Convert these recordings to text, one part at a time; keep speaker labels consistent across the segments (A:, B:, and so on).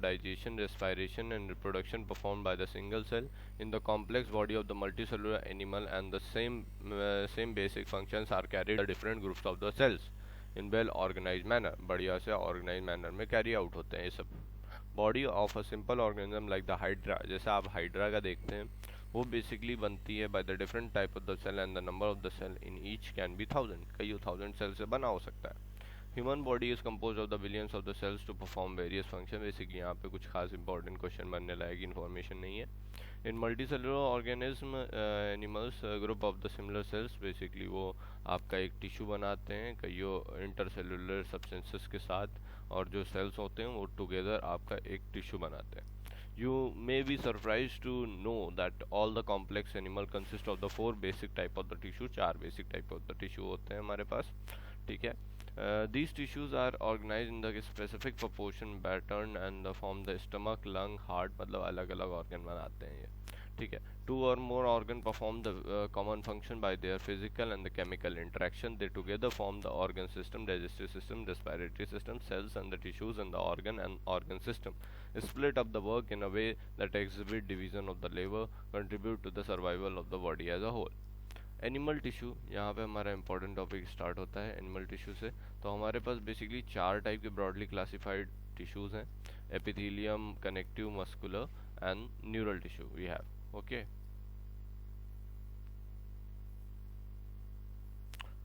A: digestion, respiration, and reproduction performed by the single cell in the complex body of the multicellular animal, and the same basic functions are carried by different groups of the cells in well organized manner. बढ़िया से organized manner में carry out होते हैं ये सब. Body of a simple organism like the hydra, जैसे आप hydra का देखते हैं, वो basically बनती है by the different type of the cell, and the number of the cell in each can be 1000. कई 1000 cell से बना हो सकता है. Human body is composed of the billions of the cells to perform various functions. Basically यहाँ पे कुछ खास important question बनने लायक information नहीं है. In multicellular organism, animals group of the similar cells, basically वो आपका एक टिश्यू बनाते हैं कईयों इंटरसेलुलर सब्सटेंसेस के साथ, और जो सेल्स होते हैं वो टुगेदर आपका एक टिश्यू बनाते हैं. You may be surprised to know that all the complex animal consist of the 4 basic type of the tissue. 4 basic type of the tissue होते हैं हमारे पास, ठीक है. These tissues are organized in the specific proportion pattern and form the stomach, lung, heart, मतलब अलग अलग organ बनाते हैं ये, ठीक है. 2 or more organ perform the common function by their physical and the chemical interaction. They together form the organ system, digestive system, respiratory system. Cells and the tissues and the organ system split up the work in a way that exhibit division of the labor, contribute to the survival of the body as a whole. Animal tissue, यहाँ पे हमारा important topic start होता है animal tissue से. तो हमारे पास basically 4 type के ब्रॉडली क्लासिफाइड टिश्यूज हैं. Epithelium, connective, muscular and neural tissue we have. Okay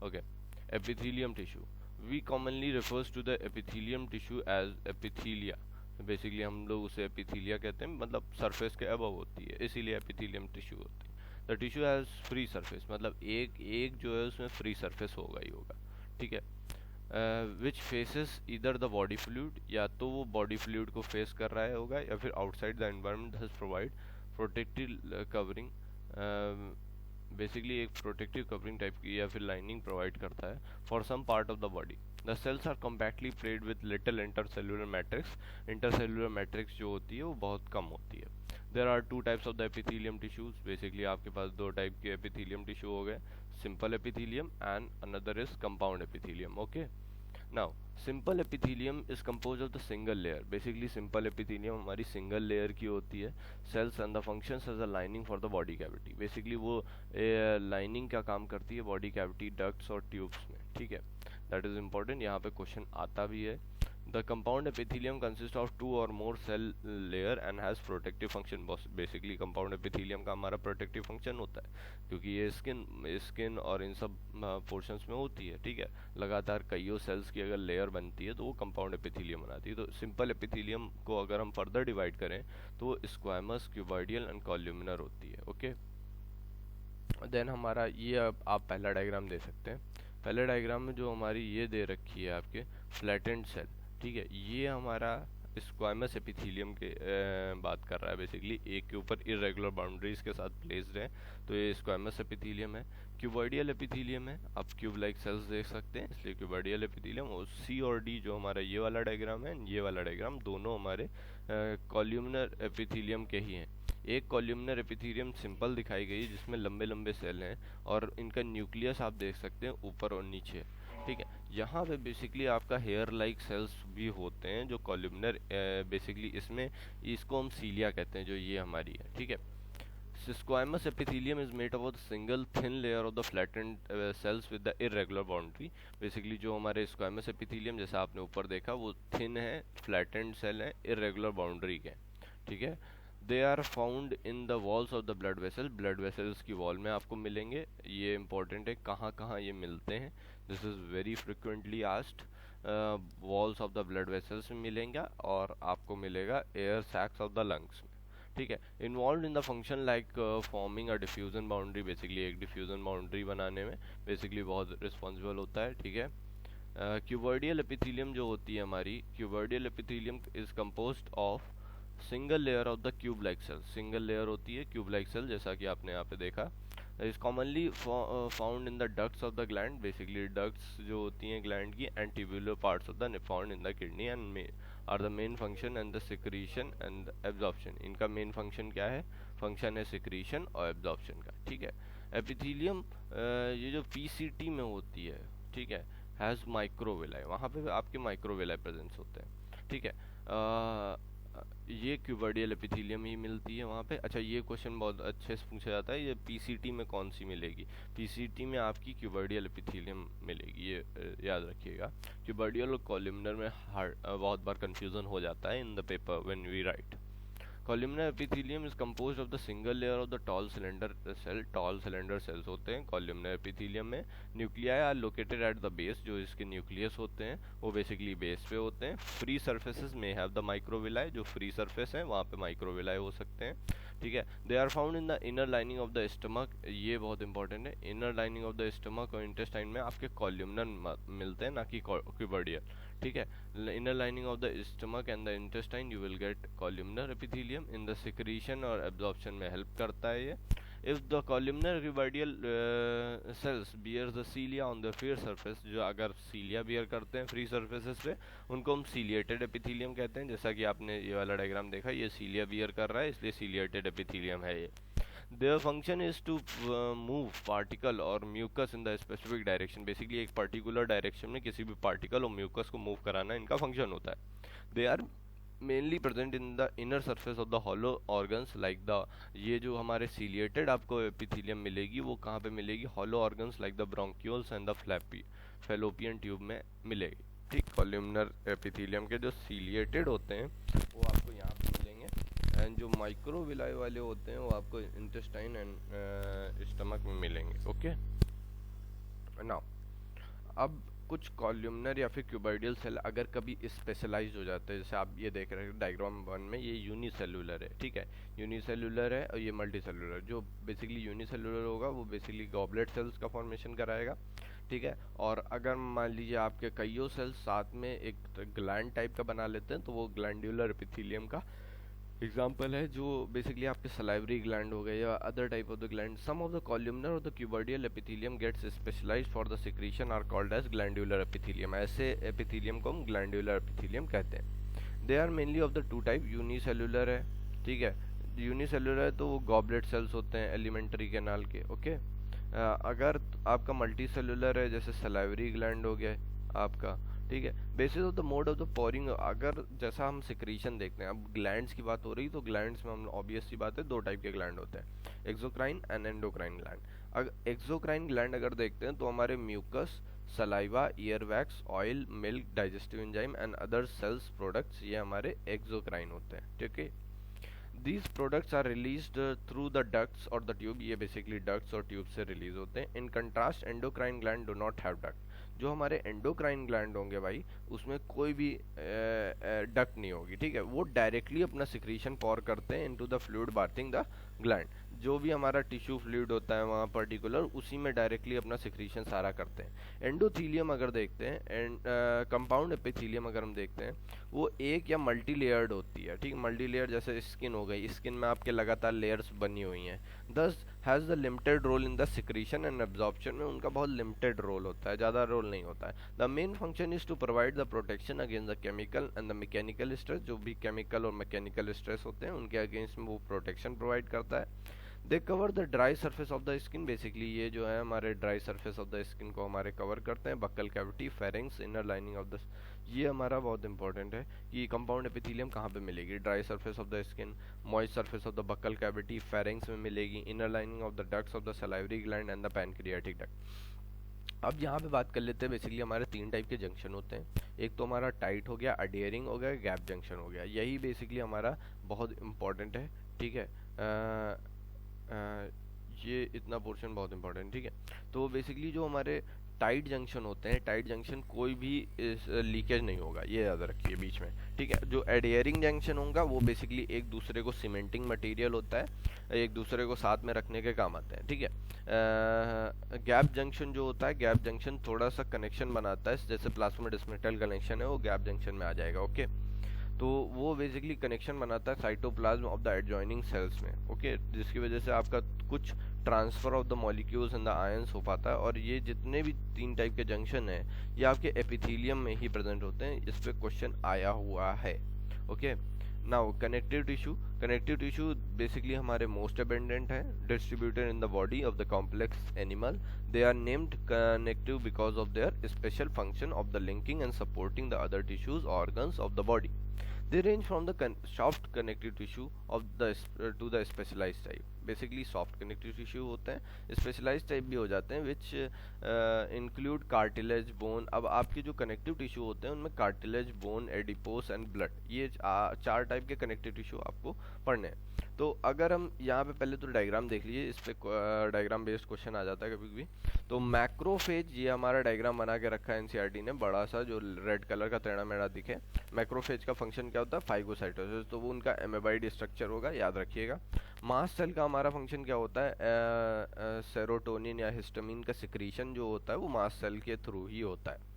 A: okay epithelium tissue, we commonly refers to the epithelium tissue as epithelia. बेसिकली हम लोग उसे एपिथेलिया कहते हैं, मतलब सरफेस के अबव होती है, इसीलिए एपिथेलियम टिश्यू होती है. The tissue has free surface, मतलब एक जो है उसमें फ्री सरफेस होगा ही होगा, ठीक है. विच फेसेस इधर द बॉडी फ्लूइड, या तो वो बॉडी फ्लूइड को फेस कर रहा है होगा, या फिर outside the environment has provide protective covering, basically एक प्रोटेक्टिव कवरिंग टाइप की या फिर लाइनिंग प्रोवाइड करता है for some part of the body. The cells are compactly placed with little intercellular matrix. Intercellular matrix जो होती है वो बहुत कम होती है. There are 2 types of the epithelium tissues. Basically आपके पास 2 टाइप के epithelium tissue हो गए, simple epithelium and another is compound epithelium. Okay. Now simple epithelium is composed of the single layer. Basically simple epithelium हमारी single layer की होती है. Cells and the functions as a lining for the body cavity. Basically वो lining का काम करती है body cavity ducts और tubes में, ठीक है. That is important, यहाँ पे question आता भी है. The compound epithelium consists of 2 or more cell layer and has protective function. Basically compound epithelium का हमारा protective function होता है, क्योंकि ये स्किन और इन सब पोर्शंस में होती है, ठीक है. लगातार कईयों सेल्स की अगर लेयर बनती है तो वो कंपाउंड एपिथेलियम बनाती है. तो सिंपल एपिथेलियम को अगर हम फर्दर डिवाइड करें तो वो स्क्वामस, क्यूबॉइडियल एंड कॉल्यूमिनर होती है. ओके. देन हमारा ये आप पहला डायग्राम दे सकते हैं. पहले डायग्राम में जो हमारी ये दे रखी है आपके फ्लैटेंड सेल, ठीक है, ये हमारा स्क्वामस एपिथेलियम के बात कर रहा है. बेसिकली एक के ऊपर इरेगुलर बाउंड्रीज के साथ प्लेस्ड है, तो ये स्क्वामस एपिथेलियम है. क्यूबॉइडियल एपिथेलियम है, आप क्यूब लाइक सेल्स देख सकते हैं, इसलिए क्यूबॉइडियल एपिथेलियम. और सी और डी जो हमारा ये वाला डायग्राम है, ये वाला डायग्राम, दोनों हमारे कॉल्यूमिनर एपिथेलियम के ही हैं. एक कॉल्यूमिनर एपिथेलियम सिंपल दिखाई गई जिसमें लंबे लंबे सेल हैं, और इनका न्यूक्लियस आप देख सकते हैं ऊपर और नीचे, ठीक है. यहाँ पे बेसिकली आपका हेयर लाइक सेल्स भी होते हैं जो कॉल्यूमिनर, बेसिकली इसमें इसको हम सीलिया कहते हैं, जो ये हमारी है, ठीक है. Squamous epithelium is made up of a single thin layer of the flattened cells with the irregular boundary. Basically जो हमारे squamous epithelium जैसा आपने ऊपर देखा वो thin है, flattened cell है, irregular boundary के, ठीक है. They are found in the walls of the blood vessel. Blood vessels की wall में आपको मिलेंगे. ये important है, कहाँ कहाँ ये मिलते हैं. This is very frequently asked. Walls of the blood vessels में मिलेंगे, और आपको मिलेगा air sacs of the lungs में, ठीक है. Involve in the function like forming a diffusion boundary. Basically एक डिफ्यूजन बाउंड्री बनाने में बेसिकली बहुत रिस्पॉन्सिबल होता है, ठीक है. क्यूबॉइडियल एपिथेलियम जो होती है हमारी, cuboidal epithelium is composed of single layer of the cube like cell. Single layer होती है क्यूब लाइक सेल, जैसा कि आपने यहाँ पे देखा. Is commonly found in the ducts of the gland. Basically ducts जो होती हैं ग्लैंड की, and tubular parts of the found in the kidney and are the main function and the secretion and absorption. इनका main function क्या है? Function है secretion और absorption का, ठीक है. एपिथेलियम ये जो पीसीटी में होती है, ठीक है, हैज़ माइक्रोविलाई. वहाँ पे आपके माइक्रोविलाई प्रेजेंस होते हैं, ठीक है. ये क्यूबर्डियल एपिथेलियम ही मिलती है वहाँ पे। अच्छा, ये क्वेश्चन बहुत अच्छे से पूछा जाता है, ये पीसीटी में कौन सी मिलेगी? पीसीटी में आपकी क्यूबर्डियल एपिथेलियम मिलेगी, ये याद रखिएगा। क्यूबर्डियल और कॉलमनर में बहुत बार कंफ्यूजन हो जाता है in the paper when we write. Columnar epithelium is composed of the single layer of the tall cylinder cell. Tall cylinder cells होते हैं columnar epithelium में। Nuclei are located at the base, जो इसके nucleus होते हैं वो basically base पे होते हैं। Free surfaces may have the microvilli, जो free surface है वहाँ पे microvilli हो सकते हैं, ठीक है। They are found in the inner lining of the stomach, ये बहुत important है। Inner lining of the stomach और intestine में आपके columnar मिलते हैं, ना कि cuboidal, ठीक है। Inner lining of the stomach and the intestine you will get columnar epithelium। in the secretion और absorption में help करता है ये। if the columnar cuboidal cells bear the cilia on the free surface, जो अगर cilia bear करते हैं free surfaces पे उनको हम ciliated epithelium कहते हैं। जैसा कि आपने ये वाला डायग्राम देखा, ये cilia bear कर रहा है इसलिए ciliated epithelium है ये। Their function is to move particle और mucus in the specific direction। Basically एक particular direction में किसी भी particle और mucus को move कराना इनका function होता है। They are mainly present in the inner surface of the hollow organs like the, ये जो हमारे ciliated आपको epithelium मिलेगी वो कहाँ पे मिलेगी? hollow organs like the bronchioles and the fallopian tube में मिलेगी, ठीक। columnar epithelium के जो ciliated होते हैं वो आपको यहाँ पे मिलेंगे, एंड जो माइक्रोविलाई वाले होते हैं वो आपको इंटेस्टाइन एंड स्टमक में मिलेंगे, ओके। नाउ अब कुछ कॉल्यूमनर या फिर क्यूबॉइडल सेल अगर कभी स्पेशलाइज हो जाते हैं, जैसे आप ये देख रहे हैं डायग्राम 1 में, ये यूनिसेलुलर है, ठीक है। यूनिसेलुलर है और ये मल्टीसेलुलर। जो बेसिकली यूनिसेलुलर होगा वो बेसिकली गॉबलेट सेल्स का फॉर्मेशन कराएगा, ठीक है। और अगर मान लीजिए आपके कईयों सेल्स साथ में एक ग्लैंड टाइप का बना लेते हैं तो वो ग्लैंडुलर एपिथेलियम का एग्जाम्पल है, जो बेसिकली आपके सलाइवरी ग्लैंड हो गए या other type of the gland. Some of the columnar और the cuboidal epithelium gets specialised for the secretion are called as glandular epithelium. ऐसे एपिथेलियम को हम ग्लैंडुलर एपिथेलियम कहते हैं। They are mainly of the two type, unicellular है, ठीक है। Unicellular है तो वो गॉबलेट सेल्स होते हैं एलिमेंट्री कैनाल के, ओके। अगर आपका मल्टी सेलुलर है जैसे सलाइवरी ग्लैंड हो गया आपका, ठीक है। Basis of the mode of the pouring, अगर जैसा हम सिक्रीशन देखते हैं, अब ग्लैंड्स की बात हो रही तो ग्लैंड्स में हम ऑब्वियस सी बात है दो टाइप के ग्लैंड होते हैं, एक्सोक्राइन एंड एंडोक्राइन ग्लैंड। अगर एक्सोक्राइन ग्लैंड अगर देखते हैं तो हमारे mucus, saliva, ear wax, oil, milk, digestive enzyme and other cells products, ये हमारे एक्सोक्राइन होते हैं, ठीक है। These products are released through the ducts or the tube, ये basically ducts और tube से रिलीज होते हैं। In contrast, endocrine gland do not have duct। जो हमारे एंडोक्राइन ग्लैंड होंगे भाई उसमें कोई भी डक्ट नहीं होगी, ठीक है। वो डायरेक्टली अपना सिक्रीशन पॉर करते हैं into the fluid bathing the gland. जो भी हमारा टिश्यू फ्लूइड होता है वहाँ पर्टिकुलर, उसी में डायरेक्टली अपना सिक्रीशन सारा करते हैं। एंडोथीलियम अगर देखते हैं, कंपाउंड एपिथेलियम अगर हम देखते हैं, वो एक या मल्टी लेयर्ड होती है, ठीक। मल्टी लेयर जैसे स्किन हो गई, स्किन में आपके लगातार लेयर्स बनी हुई हैं। This has the limited role in the secretion and absorption में उनका बहुत लिमिटेड रोल होता है, ज़्यादा रोल नहीं होता है। The main function is to provide the protection against the chemical and the mechanical stress. जो भी केमिकल और मैकेनिकल स्ट्रेस होते हैं उनके अगेंस्ट में वो प्रोटेक्शन प्रोवाइड करता है। They cover the dry surface of the skin. Basically ये जो है हमारे dry surface of the skin को हमारे कवर करते हैं। Buccal cavity, pharynx, inner lining of the, ये हमारा बहुत इंपॉर्टेंट है कि कंपाउंड एपिथेलियम कहाँ पे मिलेगी? Dry surface of the skin, moist surface of the buccal cavity, pharynx में मिलेगी, inner lining of the ducts of the salivary gland and the pancreatic duct. अब यहाँ पे बात कर लेते हैं, बेसिकली हमारे तीन टाइप के जंक्शन होते हैं। एक तो हमारा टाइट हो गया, अडियरिंग हो गया, गैप जंक्शन हो गया। यही बेसिकली हमारा बहुत इंपॉर्टेंट है, ठीक है। ये इतना पोर्शन बहुत इंपॉर्टेंट, ठीक है। तो बेसिकली जो हमारे टाइट जंक्शन होते हैं, टाइट जंक्शन कोई भी लीकेज नहीं होगा, ये याद रखिए बीच में, ठीक है। जो एडियरिंग जंक्शन होगा वो बेसिकली एक दूसरे को सीमेंटिंग मटेरियल होता है, एक दूसरे को साथ में रखने के काम आते हैं, ठीक है। गैप जंक्शन जो होता है, गैप जंक्शन थोड़ा सा कनेक्शन बनाता है, जैसे प्लाज्मिड मेटल कनेक्शन है वो गैप जंक्शन में आ जाएगा, ओके। तो वो बेसिकली कनेक्शन बनाता है cytoplasm of the adjoining cells में, ओके, जिसकी वजह से आपका कुछ transfer of the molecules and the ions हो पाता है। और ये जितने भी तीन टाइप के जंक्शन हैं ये आपके एपिथेलियम में ही प्रेजेंट होते हैं। इस पे क्वेश्चन आया हुआ है, okay. Now connective tissue basically हमारे मोस्ट अबेंडेंट है, distributed in the body of the complex animal. They are named connective because of their special function of the linking and supporting the other tissues organs of the body. They range from the soft connective tissue of the to the specialized type. Basically soft connective tissue होते हैं, specialise type भी हो जाते हैं, which include cartilage, bone. अब आपके जो connective tissue होते हैं उनमें cartilage, bone, adipose and blood, ये चार टाइप के कनेक्टिव टिश्यू आपको पढ़ने हैं. तो अगर हम यहाँ पे पहले तो डायग्राम देख लीजिए, इस पे डायग्राम बेस्ड क्वेश्चन आ जाता है कभी भी. तो मैक्रोफेज, ये हमारा डायग्राम बना के रखा है एनसीईआरटी ने, बड़ा सा जो रेड कलर का टेढ़ा मेढ़ा दिखे. मैक्रोफेज का फंक्शन क्या होता है? फाइगोसाइटोसिस. तो वो उनका एमेबाइड स्ट्रक्चर होगा, याद रखिएगा. मास्ट सेल का हमारा फंक्शन क्या होता है? सेरोटोनिन या हिस्टामिन का सिक्रीशन जो होता है वो मास्ट सेल के थ्रू ही होता है.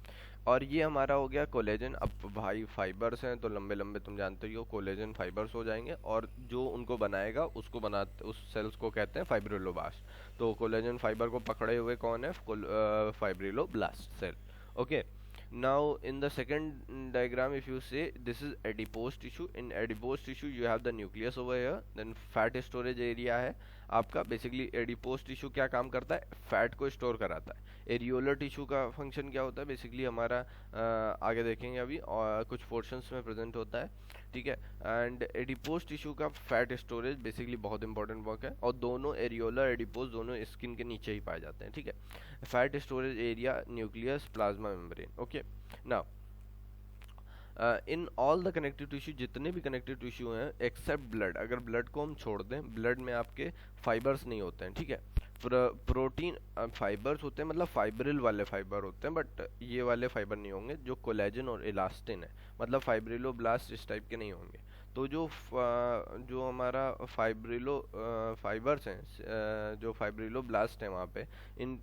A: और ये हमारा हो गया कोलेजन. अब भाई फाइबर्स हैं तो लंबे लंबे तुम जानते ही हो, कोलेजन फाइबर्स हो जाएंगे, और जो उनको बनाएगा उसको बनाते, उस सेल्स को कहते हैं फाइब्रिलोब्लास्ट. तो कोलेजन फाइबर को पकड़े हुए कौन है? Fibroblast cell. Okay. Now in the second diagram, if you say this is adipose tissue, in adipose tissue you have the nucleus over here, then fat storage area है आपका. बेसिकली एडिपोस टिश्यू क्या काम करता है? Fat को store कराता है. Areolar tissue का फंक्शन क्या होता है? बेसिकली हमारा आगे देखेंगे अभी, और कुछ पोर्शंस में प्रेजेंट होता है, ठीक है. एंड एडिपोस टिश्यू का फैट स्टोरेज बेसिकली बहुत इंपॉर्टेंट वर्क है, और दोनों एरियोलर एडिपोस दोनों स्किन के नीचे ही पाए जाते हैं, ठीक है. Fat storage area, nucleus, plasma membrane. Okay. Now in all the connective tissue, जितने भी कनेक्टिव टिश्यू हैं एक्सेप्ट ब्लड, अगर ब्लड को हम छोड़ दें, ब्लड में आपके फाइबर्स नहीं होते हैं, ठीक है. प्रोटीन फाइबर्स होते हैं, मतलब फाइब्रिल वाले फाइबर होते हैं, बट ये वाले फाइबर नहीं होंगे. जो कोलेजन और इलास्टिन है, मतलब फाइब्रिलोब्लास्ट इस टाइप के नहीं होंगे. तो जो हमारा फाइबर्स हैं, जो फाइब्रिलोब्लास्ट हैं वहाँ पे, इन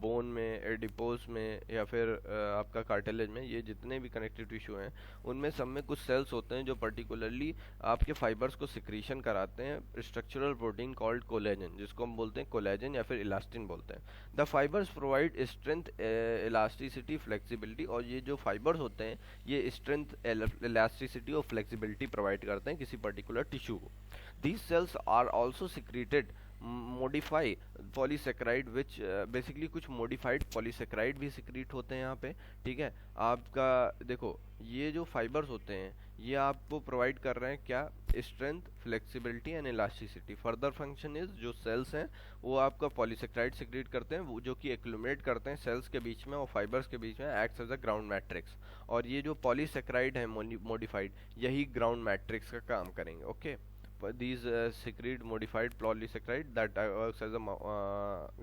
A: बोन में, एडिपोस में, या फिर आपका कार्टिलेज में, ये जितने भी कनेक्टिव टिश्यू हैं उनमें सब में कुछ सेल्स होते हैं जो पर्टिकुलरली आपके फाइबर्स को सिक्रीशन कराते हैं स्ट्रक्चरल प्रोटीन कॉल्ड कोलेजन, जिसको हम बोलते हैं कोलेजन या फिर इलास्टिन बोलते हैं. The fibres provide strength, elasticity, flexibility. और ये जो फाइबर्स होते हैं ये स्ट्रेंथ, इलास्टिसिटी और फ्लेक्सिबिलिटी प्रोवाइड करते हैं किसी पर्टिकुलर टिश्यू को. These cells are also secreted modify polysaccharide, which basically कुछ मॉडिफाइड पॉलीसेक्राइड भी सिक्रीट होते हैं यहाँ पे, ठीक है. आपका देखो, ये जो फाइबर्स होते हैं ये आपको प्रोवाइड कर रहे हैं क्या? Strength, flexibility and elasticity. Further function is, जो सेल्स हैं वो आपका पॉलीसेक्राइड सिक्रीट करते हैं, वो जो कि एक्लुमिनेट करते हैं सेल्स के बीच में और फाइबर्स के बीच में, acts as a ground matrix. और ये जो पॉलीसेक्राइड है मॉडिफाइड, यही ग्राउंड मैट्रिक्स का काम करेंगे. Okay. These secrete modified polysaccharide that works as a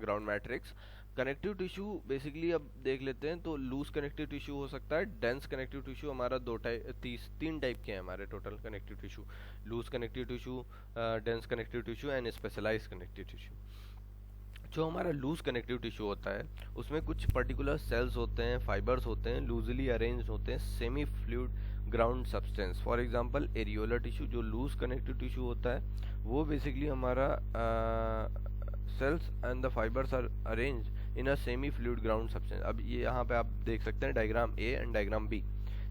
A: ground matrix. Connective tissue basically अब देख लेते हैं. तो लूज कनेक्टिव टिश्यू हो सकता है, डेंस कनेक्टिव टिश्यू. हमारा तीन टाइप के हैं हमारे total connective tissue: loose connective tissue, dense connective tissue and specialise connective tissue. जो हमारा लूज कनेक्टिव टिश्यू होता है उसमें कुछ पर्टिकुलर सेल्स होते हैं, फाइबर्स होते हैं, लूजली अरेंज होते हैं, semi fluid ground substance. For example areolar tissue जो लूज कनेक्टिव टिश्यू होता है वो बेसिकली हमारा cells and the fibres are arrange in a semi fluid ground substance. अब ये यहाँ पे आप देख सकते हैं diagram A and diagram B.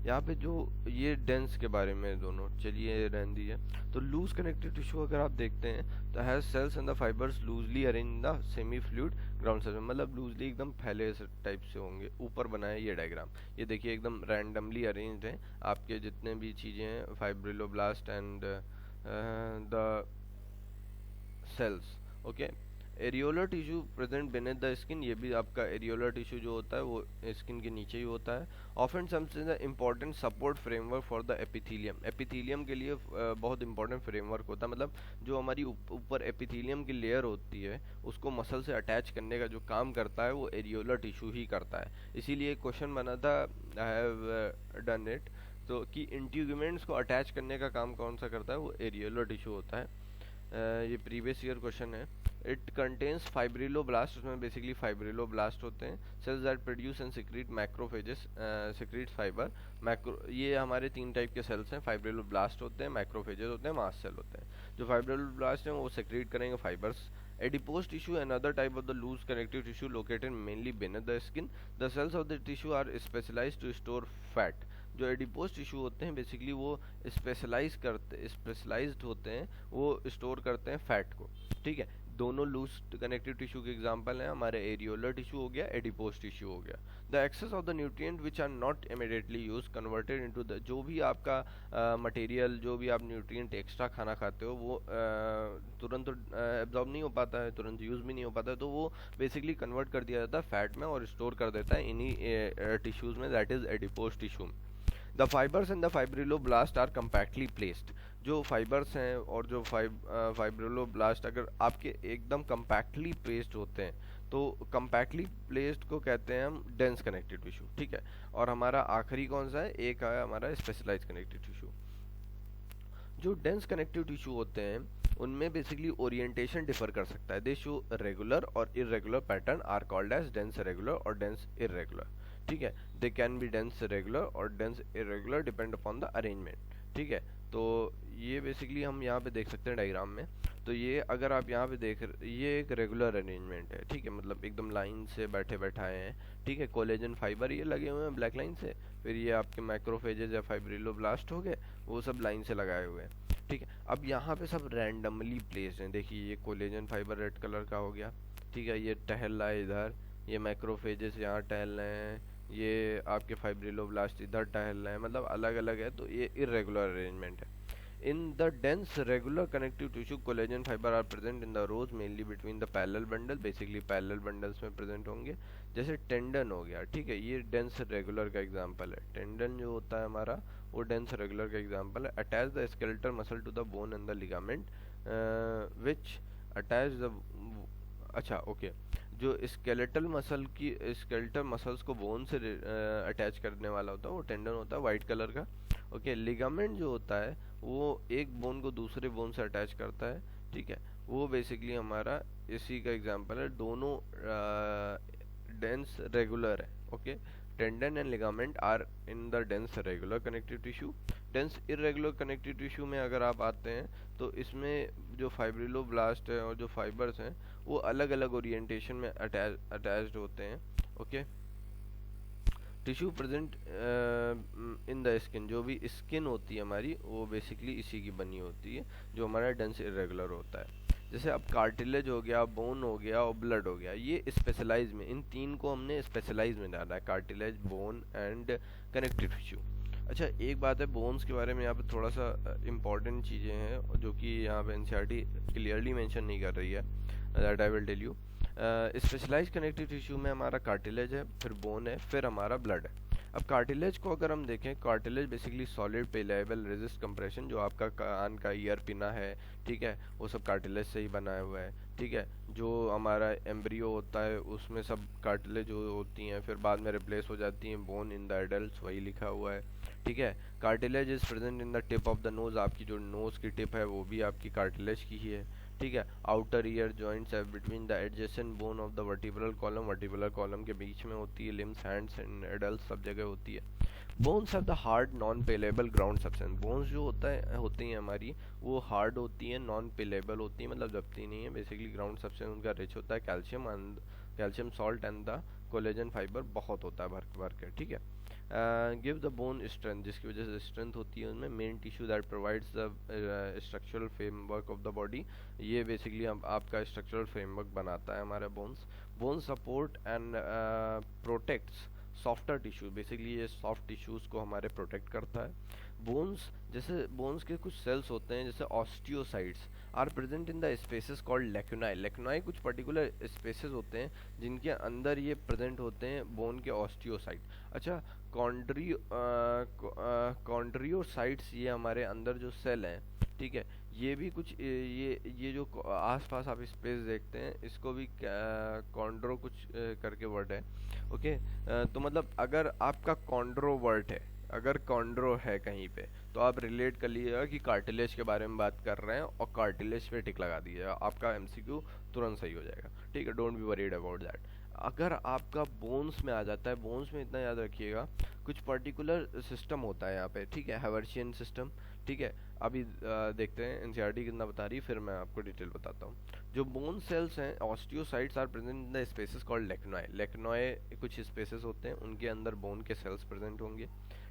A: यहाँ पे जो ये डेंस के बारे में दोनों, चलिए रहने दीजिए. तो लूज कनेक्टिव टिश्यू अगर आप देखते हैं तो has cells and the fibres loosely arrange in the semi fluid ground surface, मतलब लूजली एकदम फैले टाइप से होंगे. ऊपर बनाया ये डायग्राम, ये देखिए एकदम रैंडमली अरेंज्ड है आपके जितने भी चीज़ें हैं, fibroblast and the cells. Okay. Areolar tissue present beneath the skin, ये भी आपका एरियोलर टिश्यू जो होता है वो स्किन के नीचे ही होता है. Often something the important support framework for the epithelium. Epithelium के लिए बहुत इंपॉर्टेंट फ्रेमवर्क होता है, मतलब जो हमारी ऊपर एपिथीलियम की लेयर होती है उसको मसल से अटैच करने का जो काम करता है वो एरियोलर टिश्यू ही करता है. इसीलिए क्वेश्चन बना था, आई हैव डन इट, तो कि इंट्यूगमेंट्स को अटैच करने का काम कौन सा करता है? वो एरियोलर टिश्यू होता है. ये प्रीवियस ईयर क्वेश्चन है. इट कंटेन्स फाइब्रिलोब्लास्ट, उसमें बेसिकली फाइब्रिलोब्लास्ट होते हैं. Cells that produce and secrete macrophages, secrete fibre. ये हमारे तीन टाइप के सेल्स हैं, फाइब्रिलोब्लास्ट होते हैं, मैक्रोफेजेस होते हैं, मास्ट सेल होते हैं. जो फाइब्रिलोब्लास्ट हैं वो सिक्रीट करेंगे fibres. Adipose tissue, another type of the loose connective tissue located mainly beneath the skin. The cells of the tissue are specialized to store fat. जो एडिपोज टिश्यू होते हैं बेसिकली वो स्पेशलाइज्ड होते हैं, वो स्टोर करते हैं फैट को, ठीक है. दोनों लूज कनेक्टिव टिश्यू के एग्जांपल हैं हमारे एरियोलर टिश्यू हो गया, एडिपोज टिश्यू हो गया। The excess of the nutrient which are not immediately use converted into the, जो भी आपका मटेरियल, जो भी आप न्यूट्रिएंट एक्स्ट्रा खाना खाते हो वो तुरंत एब्जॉर्ब नहीं हो पाता है, तुरंत यूज भी नहीं हो पाता है, तो वो बेसिकली कन्वर्ट कर दिया जाता है फैट में और स्टोर कर देता है इन्हीं टिश्यूज में, दैट इज एडिपोज टिश्यू में। The fibres and the fibroblast are compactly placed. जो फाइबर्स हैं और जो फाइब्रिलोब्लास्ट अगर आपके एकदम कम्पैक्टली प्लेस्ड होते हैं तो कम्पैक्टली प्लेस्ड को कहते हैं हम डेंस कनेक्टिव टिश्यू, ठीक है। और हमारा आखिरी कौन सा है, एक है हमारा स्पेशलाइज्ड कनेक्टिव टिश्यू। जो डेंस कनेक्टिव टिश्यू होते हैं उनमें बेसिकली ओरिएंटेशन डिफर कर सकता है। दे शो रेगुलर और irregular pattern are called as dense regular और डेंस इरेगुलर, ठीक है। They can be dense regular और dense irregular depend upon the arrangement, ठीक है। तो ये बेसिकली हम यहाँ पे देख सकते हैं डायग्राम में। तो ये अगर आप यहाँ पे ये एक रेगुलर अरेंजमेंट है, ठीक है, मतलब एकदम लाइन से बैठे बैठाए हैं, ठीक है। कोलेजन फाइबर ये लगे हुए हैं ब्लैक लाइन से, फिर ये आपके माइक्रोफेजेस या फाइब्रिलोब्लास्ट हो गए, वो सब लाइन से लगाए हुए हैं, ठीक है। अब यहाँ पे सब रैंडमली प्लेस्ड हैं। देखिए ये कोलेजन फाइबर रेड कलर का हो गया, ठीक है, ये टहल रहा है इधर, ये माइक्रोफेजेस यहाँ टहल रहे हैं, ये आपके फाइब्रिलोब्लास्ट इधर टहल रहे हैं, मतलब अलग अलग है, तो ये इरेगुलर अरेंजमेंट है। In the dense regular connective tissue, collagen fiber are present in the rows mainly between the parallel bundle, basically parallel bundles में present होंगे। जैसे टेंडन हो गया, ठीक है, ये dense regular का एग्जांपल है। टेंडन जो होता है हमारा वो dense regular का एग्जांपल है। Attach the skeletal muscle to the bone and the ligament which attach the, अच्छा ओके, जो स्केलेटल मसल्स को बोन से अटैच करने वाला होता है वो टेंडन होता है वाइट कलर का, ओके। लिगामेंट जो होता है वो एक बोन को दूसरे बोन से अटैच करता है, ठीक है, वो बेसिकली हमारा इसी का एग्जांपल है। दोनों डेंस रेगुलर है, okay. Tendon and ligament are in the dense regular connective tissue. Dense irregular connective tissue में अगर आप आते हैं तो इसमें जो फाइब्रिलोब्लास्ट है और जो फाइबर्स हैं वो अलग अलग ओरिएंटेशन में अटैच्ड होते हैं, okay. Tissue present in the skin, जो भी स्किन होती है हमारी वो बेसिकली इसी की बनी होती है, जो हमारा डेंस इरेगुलर होता है। जैसे अब कार्टिलेज हो गया, बोन हो गया और ब्लड हो गया, ये स्पेशलाइज में, इन तीन को हमने स्पेशलाइज में डाला है, cartilage, bone and connective tissue. अच्छा एक बात है बोन्स के बारे में, यहाँ पे थोड़ा सा इम्पॉर्टेंट चीज़ें हैं जो कि यहाँ पे एनसीईआरटी क्लियरली मेंशन नहीं कर रही है, that I will tell you. Specialised connective tissue में हमारा कार्टिलेज है, फिर बोन है, फिर हमारा ब्लड है। अब कार्टिलेज को अगर हम देखें, cartilage basically solid pliable resist compression, जो आपका कान का ईयर पिना है, ठीक है, वो सब कार्टिलेज से ही बनाया हुआ है, ठीक है। जो हमारा एम्ब्रियो होता है उसमें सब कार्टिलेज होती हैं, फिर बाद में रिप्लेस हो जाती हैं बोन इन द एडल्ट, वही लिखा हुआ है, ठीक है। Cartilage is present in the tip of the nose, आपकी जो नोज की टिप है वो भी आपकी कार्टिलेज की ही है, ठीक है। आउटर ईयर जॉइंट्स है between the adjacent bone of the vertebral column के बीच में होती है, लिम्स, हैंड्स एंड एडल्ट सब जगह होती है। Bones have the hard non pliable ground substance, bones जो होती हैं हमारी वो हार्ड होती हैं, नॉन पेलेबल होती हैं, मतलब दबती नहीं है, बेसिकली ग्राउंड सब्सटेंस उनका रिच होता है calcium salt and the collagen fibre बहुत होता है भर के, ठीक है। गिव द बोन स्ट्रेंथ, जिसकी वजह से स्ट्रेंथ होती है उनमें। Main tissue that provides the structural framework of the body, ये बेसिकली आपका स्ट्रक्चरल फ्रेमवर्क बनाता है हमारा bones. Bone support and protects softer tissue, basically ये सॉफ्ट टिश्यूज को हमारे प्रोटेक्ट करता है। बोन्स, जैसे बोन्स के कुछ सेल्स होते हैं जैसे osteocytes are present in the spaces called lacunae. Lacunae कुछ पर्टिकुलर स्पेसेस होते हैं जिनके अंदर ये प्रेजेंट होते हैं बोन के ऑस्टियोसाइट। अच्छा कॉन्ड्रियोसाइट्स, ये हमारे अंदर जो सेल हैं, ठीक है, ये भी कुछ ये जो आसपास आप स्पेस देखते हैं इसको भी कॉन्ड्रो कुछ करके वर्ड है, ओके। तो मतलब अगर आपका कॉन्ड्रो वर्ड है, अगर कॉन्ड्रो है कहीं पे तो आप रिलेट कर लीजिएगा कि कार्टिलेज के बारे में बात कर रहे हैं और कार्टिलेज पे टिक लगा दीजिएगा, आपका एमसीक्यू तुरंत सही हो जाएगा, ठीक है। Don't be worried about that. अगर आपका बोन्स में आ जाता है, बोन्स में इतना याद रखिएगा कुछ पर्टिकुलर सिस्टम होता है यहाँ पे, ठीक है, हैवर्शियन सिस्टम, ठीक है। अभी देखते हैं एनसीईआरटी कितना बता रही है, फिर मैं आपको डिटेल बताता हूँ। जो बोन सेल्स हैं osteocytes are present in the spaces called lacunae. Lacunae कुछ स्पेसेस होते हैं उनके अंदर बोन के सेल्स प्रेजेंट होंगे,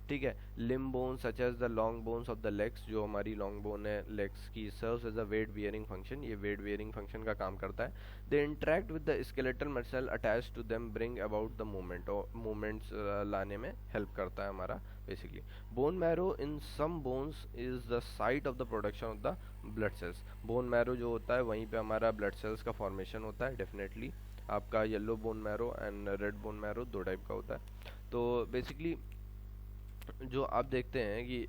A: ठीक है। Limb bone such as the long bones of the legs, जो हमारी लॉन्ग बोन है लेग्स की, serves as a weight bearing function, ये वेट बियरिंग फंक्शन का काम करता है। They interact with the skeletal muscle attach to them, bring about the movement, और मूवमेंट्स लाने में हेल्प करता है हमारा basically. Bone marrow in some bones is the site of the production of the blood cells. Bone marrow जो होता है वहीं पे हमारा ब्लड सेल्स का फॉर्मेशन होता है। डेफिनेटली आपका yellow bone marrow and red bone marrow दो टाइप का होता है। तो बेसिकली जो आप देखते हैं कि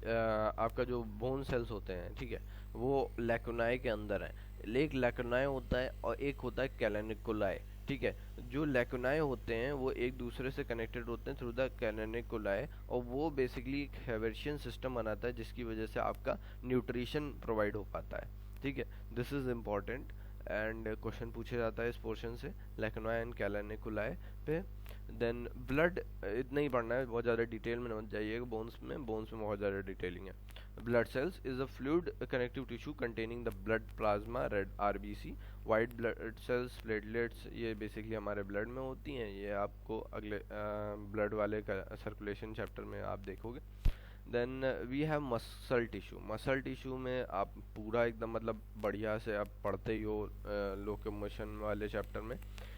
A: आपका जो बोन सेल्स होते हैं, ठीक है, वो लैकुनाई के अंदर है। एक लैकुनाई होता है और एक होता है कैलेनिकुलाई, ठीक है। जो लैकुनाई होते हैं वो एक दूसरे से कनेक्टेड होते हैं थ्रू द कैलेनिकुलाई, और वो बेसिकली एक हेवेर्शियन सिस्टम बनाता है जिसकी वजह से आपका न्यूट्रिशन प्रोवाइड हो पाता है, ठीक है। This is important and question पूछा जाता है इस पोर्शन से, लैकुनाई एंड कैलेनिकुलाई पे। देन ब्लड, इतना ही पढ़ना है, बहुत ज़्यादा डिटेल में मत जाइएगा। बोन्स में बहुत ज़्यादा डिटेलिंग है। Blood cells is a fluid connective tissue containing the blood plasma, red RBC, white blood cells, platelets, ये बेसिकली हमारे ब्लड में होती हैं। ये आपको अगले ब्लड वाले सर्कुलेशन चैप्टर में आप देखोगे। Then we have muscle tissue. Muscle tissue में आप पूरा एकदम मतलब बढ़िया से आप पढ़ते ही हो लोकोमोशन वाले चैप्टर में।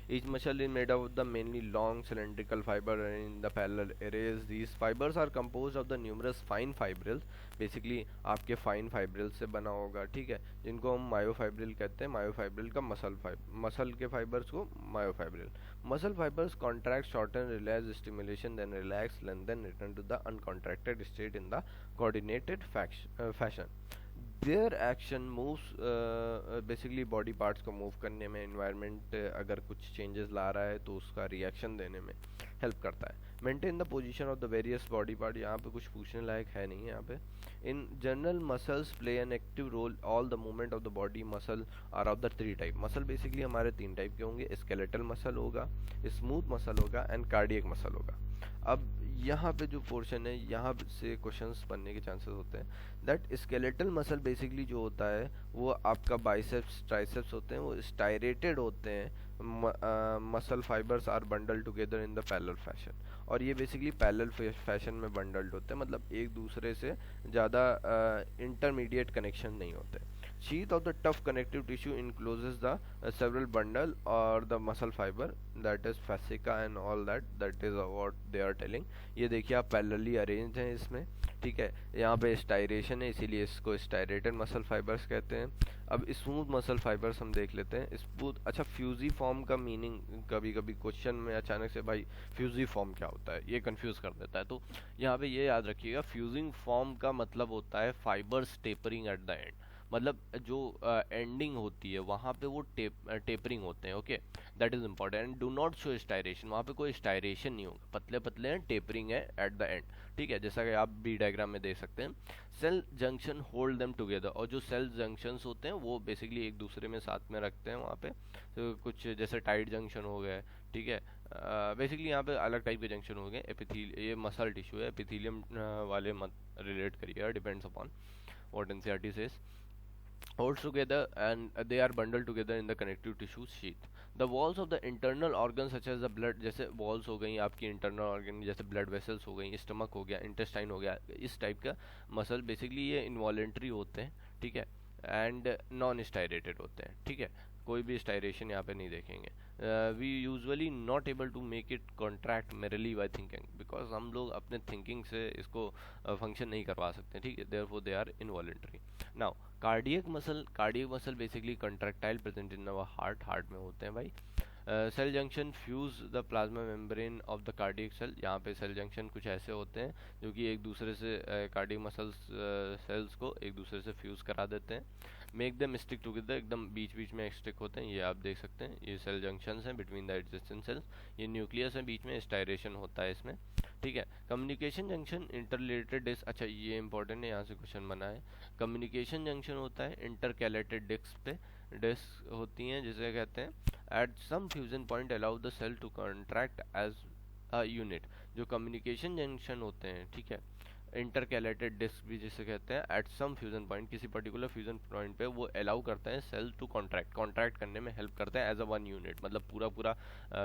A: Each muscle is made of the mainly long cylindrical fiber in the parallel arrays. These fibers are composed of the numerous fine fibrils. Basically आपके fine fibrils से बना होगा, ठीक है, जिनको हम मायोफाइब्रिल कहते हैं। मायोफाइब्रिल का मसल के फाइबर्स को myofibril. Muscle fibres contract, shorten, relax, stimulation, then relax, lengthen, return to the uncontracted state in the coordinated fashion. Their action moves, basically body parts को मूव करने में, इन्वायरमेंट अगर कुछ चेंजेस ला रहा है तो उसका रिएक्शन देने में हेल्प करता है। Maintain the position of the various body part, यहाँ पे कुछ पूछने लायक है नहीं यहाँ पे। In general muscles play an active role all the movement of the body. Muscle are of the three type. Muscle basically हमारे तीन टाइप के होंगे, स्केलेटल मसल होगा, स्मूथ मसल होगा एंड कार्डियक मसल होगा। अब यहाँ पे जो पोर्शन है यहाँ से क्वेश्चंस बनने के चांसेस होते हैं। दैट स्केलेटल मसल बेसिकली जो होता है वो आपका बाइसेप्स ट्राइसेप्स होते हैं, वो स्टायरेटेड होते हैं। Muscle fibres are bundle together in the parallel fashion, और ये बेसिकली पैरेलल फैशन में बंडल्ड होते हैं, मतलब एक दूसरे से ज़्यादा इंटरमीडिएट कनेक्शन नहीं होते। Sheath of the tough connective tissue encloses the several bundle or the muscle fiber, that is fascia and all that is what they are telling। ये देखिए आप पैरेलली अरेंज्ड हैं इसमें, ठीक है। यहाँ पे स्टायरेशन है इसीलिए इसको स्टायरेटेड मसल फाइबर्स कहते हैं। अब स्मूथ मसल फाइबर्स हम देख लेते हैं। स्मूथ, अच्छा, फ्यूजी फॉर्म का मीनिंग कभी कभी क्वेश्चन में अचानक से भाई फ्यूजी फॉर्म क्या होता है ये कंफ्यूज कर देता है, तो यहाँ पे ये याद रखिएगा, फ्यूजिंग फॉर्म का मतलब होता है fibres tapering at the end, मतलब जो एंडिंग होती है वहाँ पे वो टेपरिंग होते हैं, okay, that is important. And do not show striation, वहाँ पे कोई स्टायरेशन नहीं होगा, पतले पतले हैं, टेपरिंग है एट द एंड, ठीक है, जैसा कि आप बी डायग्राम में देख सकते हैं। Cell junction hold them together, और जो सेल जंक्शंस होते हैं वो बेसिकली एक दूसरे में साथ में रखते हैं वहाँ पे, तो कुछ जैसे टाइट जंक्शन हो गए, ठीक है। बेसिकली यहाँ पे अलग टाइप के जंक्शन हो गए। एपिथील, ये मसल टिश्यू है, एपिथीलियम वाले मत रिलेट करिएगा, depends upon what NCERT says. Holds together and they are bundled together in the connective tissue sheath. The walls of the internal organs such as the blood, जैसे walls हो गई आपकी internal organ, जैसे blood vessels हो गई, stomach हो गया, intestine हो गया, इस टाइप का मसल बेसिकली ये इनवॉलेंट्री होते हैं, ठीक है, एंड नॉन स्टायरेटेड होते हैं, ठीक है, कोई भी स्टायरेशन यहाँ पे नहीं देखेंगे। We usually not able to make it contract merely by thinking, because हम लोग अपने थिंकिंग से इसको फंक्शन नहीं करवा सकते, ठीक है, therefore they are involuntary. Now cardiac muscle basically contractile present in our heart में होते हैं भाई। Cell junction fuse the plasma membrane of the cardiac cell, यहाँ पे सेल जंक्शन कुछ ऐसे होते हैं जो कि एक दूसरे से कार्डियक मसल्स सेल्स को एक दूसरे से फ्यूज करा देते हैं। मेक देम स्टिक टुगेदर, एकदम बीच बीच में स्टिक होते हैं, ये आप देख सकते हैं, ये सेल जंक्शंस हैं बिटवीन द एडजेसेंट सेल्स। ये न्यूक्लियस है, बीच में स्टायरेशन होता है इसमें, ठीक है। कम्युनिकेशन जंक्शन इंटरलेटेड डिस्क, अच्छा ये इंपॉर्टेंट है, यहाँ से क्वेश्चन बना है। कम्युनिकेशन जंक्शन होता है इंटरकैलेटेड डिस्क पे, डिस्क होती हैं जिसे कहते हैं। At some fusion point allow the cell to contract as a unit. जो कम्युनिकेशन जंक्शन होते हैं, ठीक है, इंटरकैलेटेड डिस्क भी जिसे कहते हैं, एट सम फ्यूजन पॉइंट, किसी पर्टिकुलर फ्यूजन पॉइंट पे वो अलाउ करते हैं सेल टू कॉन्ट्रैक्ट करने में हेल्प करते हैं एज अ वन यूनिट, मतलब पूरा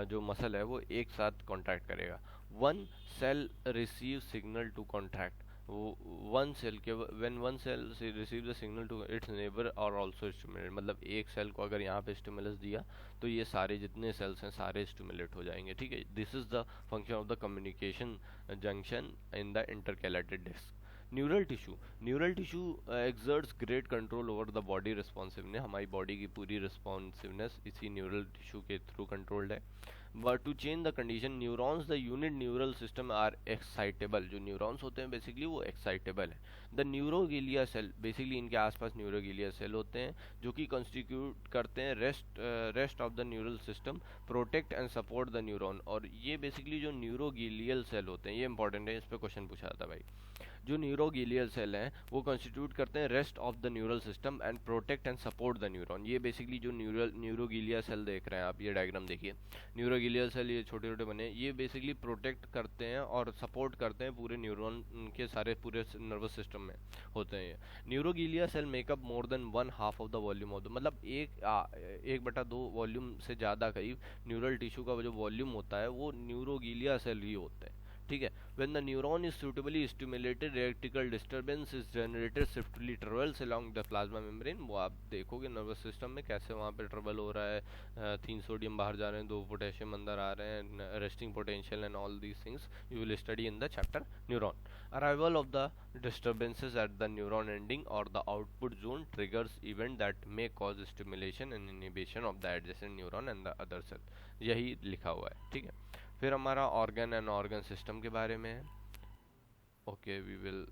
A: जो मसल है वो एक साथ कॉन्ट्रैक्ट करेगा। One cell receive signal to contract, one cell के when one cell receive the signal to its neighbour और आल्सो स्टिमुलेट, मतलब एक सेल को अगर यहाँ पे स्टिमुलस दिया तो ये सारे जितने सेल्स हैं सारे स्टिमुलेट हो जाएंगे, ठीक है। This is the function of the communication junction in the intercalated disc. Neural tissue exerts great control over the body responsiveness, हमारी बॉडी की पूरी रिस्पॉन्सिवनेस इसी न्यूरल टिश्यू के थ्रू कंट्रोल्ड है। But to change the condition neurons the unit neural system are excitable, जो neurons होते हैं basically वो एक्साइटेबल है। द न्यूरोगिलिया सेल, बेसिकली इनके आसपास न्यूरोगिलिया सेल होते हैं जो कि कॉन्स्टिट्यूट करते हैं rest of the neural system, protect and support the neuron. और ये बेसिकली जो न्यूरोगिलियल सेल होते हैं, ये इंपॉर्टेंट है, इस पर क्वेश्चन पूछा था भाई। जो न्यूरोगिलियल सेल हैं वो कॉन्स्टिट्यूट करते हैं rest of the neural system and protect and support the neuron. ये बेसिकली जो न्यूरोगिलिया सेल देख रहे हैं आप, ये डायग्राम देखिए, न्यूरोगिलियल सेल ये छोटे छोटे बने, ये बेसिकली प्रोटेक्ट करते हैं और सपोर्ट करते हैं पूरे न्यूरॉन के सारे पूरे नर्वस सिस्टम में होते हैं। Neuroglia cell make up more than one half of the volume of the, मतलब 1/2 वॉल्यूम से ज़्यादा करीब न्यूरल टिश्यू का जो वॉल्यूम होता है वो न्यूरोगिलिया सेल ही होता है, ठीक है। When the neuron is suitably stimulated, electrical disturbance is generated swiftly travels along the plasma membrane। वो आप देखोगे नर्वस सिस्टम में कैसे वहाँ पे ट्रेवल हो रहा है, 3 सोडियम बाहर जा रहे हैं, 2 पोटेशियम अंदर आ रहे हैं, resting potential and all these things you will study in the chapter neuron. Arrival of the disturbances at the neuron ending or the output zone triggers event that may cause stimulation and inhibition of the adjacent neuron and the other cell, यही लिखा हुआ है, ठीक है। फिर हमारा organ and organ system के बारे में है। Okay we will